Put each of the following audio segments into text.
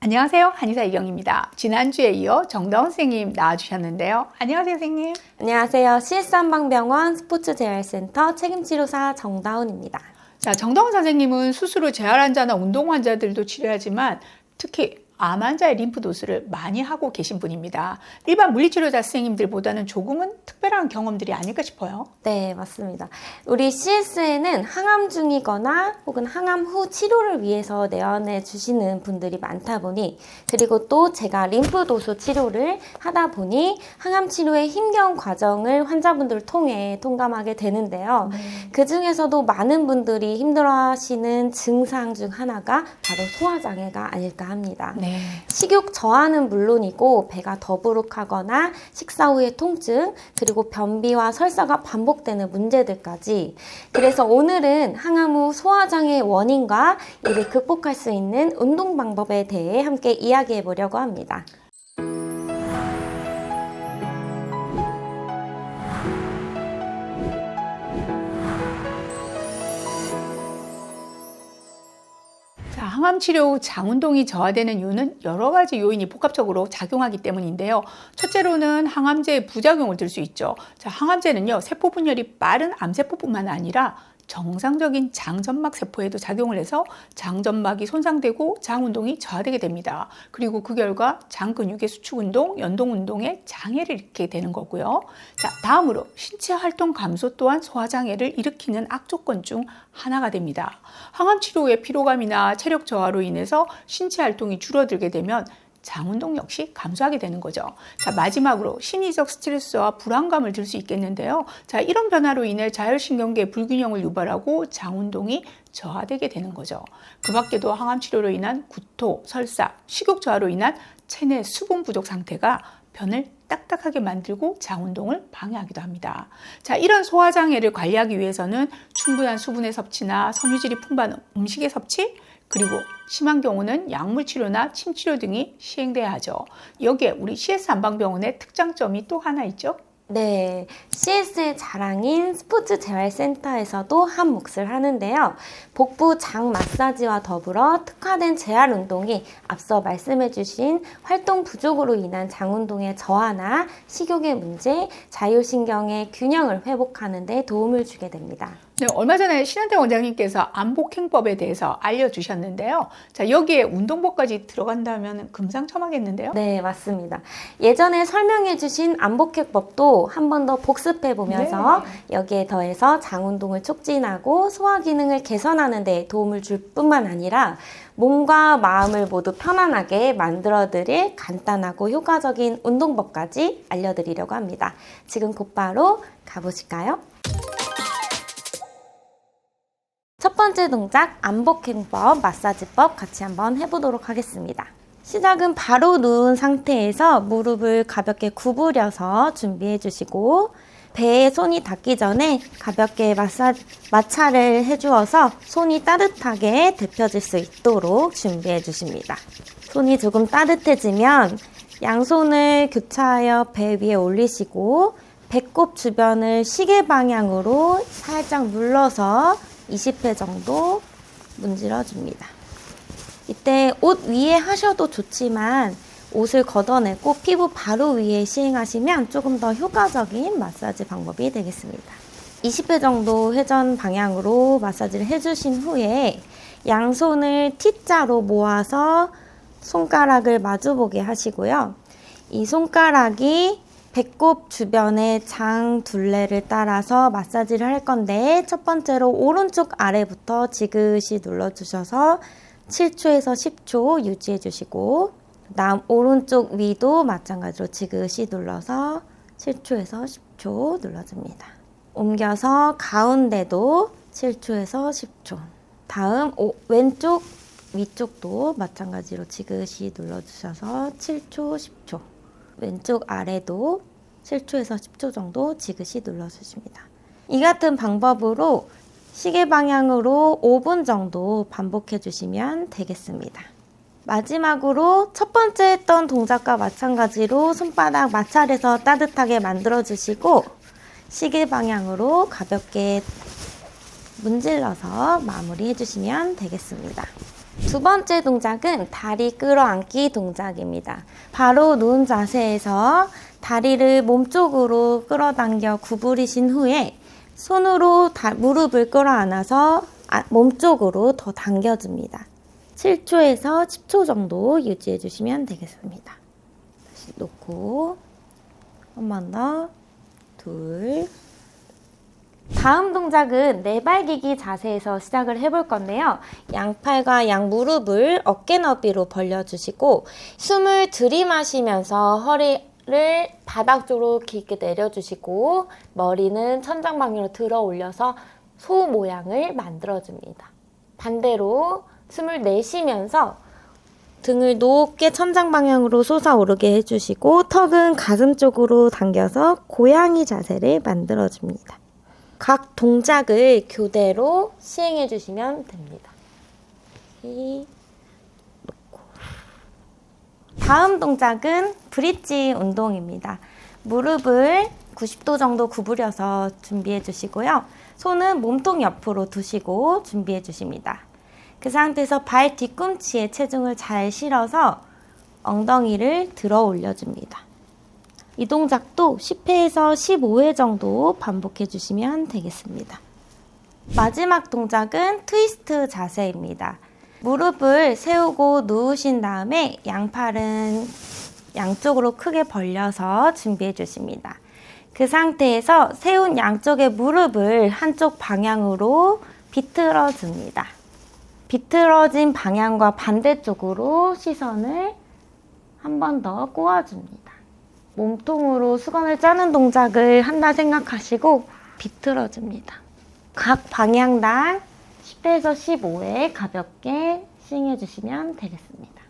안녕하세요. 한의사 이경입니다. 지난주에 이어 정다운 선생님 나와주셨는데요. 안녕하세요, 선생님. 안녕하세요. CS한방병원 스포츠재활센터 책임치료사 정다운입니다. 자, 정다운 선생님은 수술 후 재활 환자나 운동 환자들도 치료하지만 특히 암 환자의 림프도수를 많이 하고 계신 분입니다. 일반 물리치료자 선생님들보다는 조금은 특별한 경험들이 아닐까 싶어요. 네, 맞습니다. 우리 CS에는 항암 중이거나 혹은 항암 후 치료를 위해서 내원해 주시는 분들이 많다 보니, 그리고 또 제가 림프도수 치료를 하다 보니 항암 치료의 힘겨운 과정을 환자분들을 통해 통감하게 되는데요. 그 중에서도 많은 분들이 힘들어하시는 증상 중 하나가 바로 소화장애가 아닐까 합니다. 네. 식욕 저하는 물론이고 배가 더부룩하거나 식사 후의 통증, 그리고 변비와 설사가 반복되는 문제들까지. 그래서 오늘은 항암 후 소화장애 원인과 이를 극복할 수 있는 운동 방법에 대해 함께 이야기해 보려고 합니다. 항암 치료 후 장 운동이 저하되는 이유는 여러 가지 요인이 복합적으로 작용하기 때문인데요. 첫째로는 항암제의 부작용을 들 수 있죠. 자, 항암제는요, 세포 분열이 빠른 암세포뿐만 아니라 정상적인 장점막 세포에도 작용을 해서 장점막이 손상되고 장 운동이 저하되게 됩니다. 그리고 그 결과 장 근육의 수축 운동, 연동 운동에 장애를 일으키게 되는 거고요. 자, 다음으로 신체 활동 감소 또한 소화 장애를 일으키는 악조건 중 하나가 됩니다. 항암 치료 후에 피로감이나 체력 저하로 인해서 신체 활동이 줄어들게 되면 장 운동 역시 감소하게 되는 거죠. 자, 마지막으로 심리적 스트레스와 불안감을 들 수 있겠는데요. 자, 이런 변화로 인해 자율신경계 불균형을 유발하고 장 운동이 저하되게 되는 거죠. 그 밖에도 항암 치료로 인한 구토, 설사, 식욕 저하로 인한 체내 수분 부족 상태가 변을 딱딱하게 만들고 장 운동을 방해하기도 합니다. 자, 이런 소화 장애를 관리하기 위해서는 충분한 수분의 섭취나 섬유질이 풍부한 음식의 섭취, 그리고 심한 경우는 약물 치료나 침 치료 등이 시행돼야 하죠. 여기에 우리 CS 한방병원의 특장점이 또 하나 있죠. 네, CS의 자랑인 스포츠재활센터에서도 한 몫을 하는데요. 복부 장 마사지와 더불어 특화된 재활 운동이 앞서 말씀해주신 활동 부족으로 인한 장 운동의 저하나 식욕의 문제, 자율신경의 균형을 회복하는 데 도움을 주게 됩니다. 네, 얼마 전에 신한태 원장님께서 안복행법에 대해서 알려주셨는데요. 자, 여기에 운동법까지 들어간다면 금상첨화겠는데요? 네, 맞습니다. 예전에 설명해주신 안복행법도 한 번 더 복습해보면서 여기에 더해서 장 운동을 촉진하고 소화 기능을 개선하는 데 도움을 줄 뿐만 아니라 몸과 마음을 모두 편안하게 만들어드릴 간단하고 효과적인 운동법까지 알려드리려고 합니다. 지금 곧바로 가보실까요? 첫 번째 동작, 안복행법, 마사지법 같이 한번 해보도록 하겠습니다. 시작은 바로 누운 상태에서 무릎을 가볍게 구부려서 준비해 주시고, 배에 손이 닿기 전에 가볍게 마찰을 해주어서 손이 따뜻하게 데펴질 수 있도록 준비해 주십니다. 손이 조금 따뜻해지면 양손을 교차하여 배 위에 올리시고, 배꼽 주변을 시계 방향으로 살짝 눌러서 20회 정도 문질러 줍니다. 이때 옷 위에 하셔도 좋지만 옷을 걷어내고 피부 바로 위에 시행하시면 조금 더 효과적인 마사지 방법이 되겠습니다. 20회 정도 회전 방향으로 마사지를 해주신 후에 양손을 T자로 모아서 손가락을 마주보게 하시고요. 이 손가락이 배꼽 주변의 장 둘레를 따라서 마사지를 할 건데, 첫 번째로 오른쪽 아래부터 지그시 눌러주셔서 7초에서 10초 유지해 주시고, 다음 오른쪽 위도 마찬가지로 지그시 눌러서 7초에서 10초 눌러줍니다. 옮겨서 가운데도 7초에서 10초. 다음 왼쪽 위쪽도 마찬가지로 지그시 눌러주셔서 7초, 10초. 왼쪽 아래도 7초에서 10초 정도 지그시 눌러주십니다. 이 같은 방법으로 시계 방향으로 5분 정도 반복해 주시면 되겠습니다. 마지막으로 첫 번째 했던 동작과 마찬가지로 손바닥 마찰해서 따뜻하게 만들어 주시고, 시계 방향으로 가볍게 문질러서 마무리해 주시면 되겠습니다. 두 번째 동작은 다리 끌어안기 동작입니다. 바로 누운 자세에서 다리를 몸쪽으로 끌어당겨 구부리신 후에 손으로 무릎을 끌어안아서 몸쪽으로 더 당겨줍니다. 7초에서 10초 정도 유지해 주시면 되겠습니다. 다시 놓고 한 번 더, 둘. 다음 동작은 내발기기 자세에서 시작을 해볼 건데요. 양팔과 양무릎을 어깨 너비로 벌려주시고 숨을 들이마시면서 허리를 바닥 쪽으로 깊게 내려주시고 머리는 천장 방향으로 들어 올려서 소 모양을 만들어줍니다. 반대로 숨을 내쉬면서 등을 높게 천장 방향으로 솟아오르게 해주시고 턱은 가슴 쪽으로 당겨서 고양이 자세를 만들어줍니다. 각 동작을 교대로 시행해 주시면 됩니다. 놓고. 다음 동작은 브릿지 운동입니다. 무릎을 90도 정도 구부려서 준비해 주시고요. 손은 몸통 옆으로 두시고 준비해 주십니다. 그 상태에서 발 뒤꿈치에 체중을 잘 실어서 엉덩이를 들어 올려줍니다. 이 동작도 10회에서 15회 정도 반복해 주시면 되겠습니다. 마지막 동작은 트위스트 자세입니다. 무릎을 세우고 누우신 다음에 양팔은 양쪽으로 크게 벌려서 준비해 주십니다. 그 상태에서 세운 양쪽의 무릎을 한쪽 방향으로 비틀어 줍니다. 비틀어진 방향과 반대쪽으로 시선을 한 번 더 꼬아줍니다. 몸통으로 수건을 짜는 동작을 한다 생각하시고 비틀어줍니다. 각 방향당 10회에서 15회 가볍게 스윙해 주시면 되겠습니다.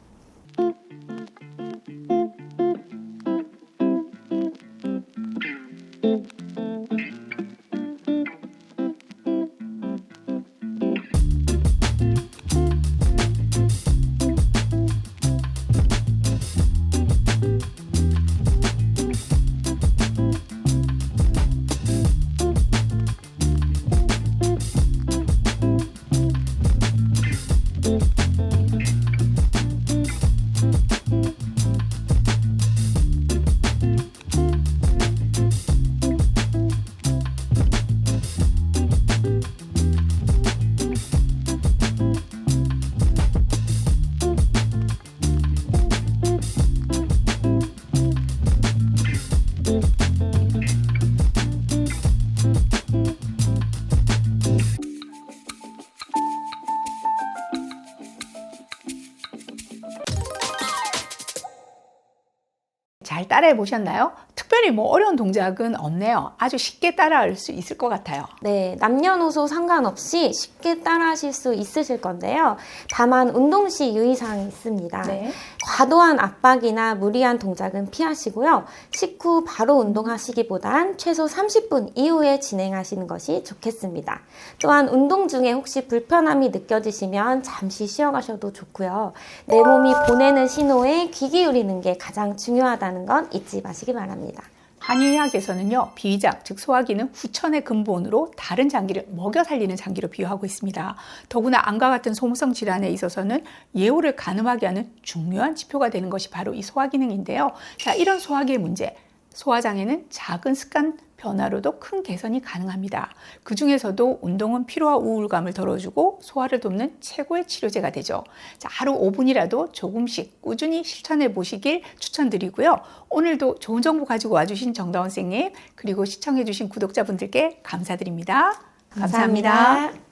잘 따라해 보셨나요? 특별히 뭐 어려운 동작은 없네요. 아주 쉽게 따라할 수 있을 것 같아요. 네, 남녀노소 상관없이 쉽게 따라하실 수 있으실 건데요. 다만 운동 시 유의사항이 있습니다. 네. 과도한 압박이나 무리한 동작은 피하시고요. 식후 바로 운동하시기보단 최소 30분 이후에 진행하시는 것이 좋겠습니다. 또한 운동 중에 혹시 불편함이 느껴지시면 잠시 쉬어가셔도 좋고요. 내 몸이 보내는 신호에 귀 기울이는 게 가장 중요하다는 건 잊지 마시기 바랍니다. 한의학에서는요, 비위장, 즉 소화기는 후천의 근본으로 다른 장기를 먹여 살리는 장기로 비유하고 있습니다. 더구나 암과 같은 소모성 질환에 있어서는 예후를 가늠하게 하는 중요한 지표가 되는 것이 바로 이 소화 기능인데요. 자, 이런 소화기의 문제, 소화장애는 작은 습관 변화로도 큰 개선이 가능합니다. 그 중에서도 운동은 피로와 우울감을 덜어주고 소화를 돕는 최고의 치료제가 되죠. 자, 하루 5분이라도 조금씩 꾸준히 실천해 보시길 추천드리고요. 오늘도 좋은 정보 가지고 와주신 정다운 선생님, 그리고 시청해 주신 구독자분들께 감사드립니다. 감사합니다.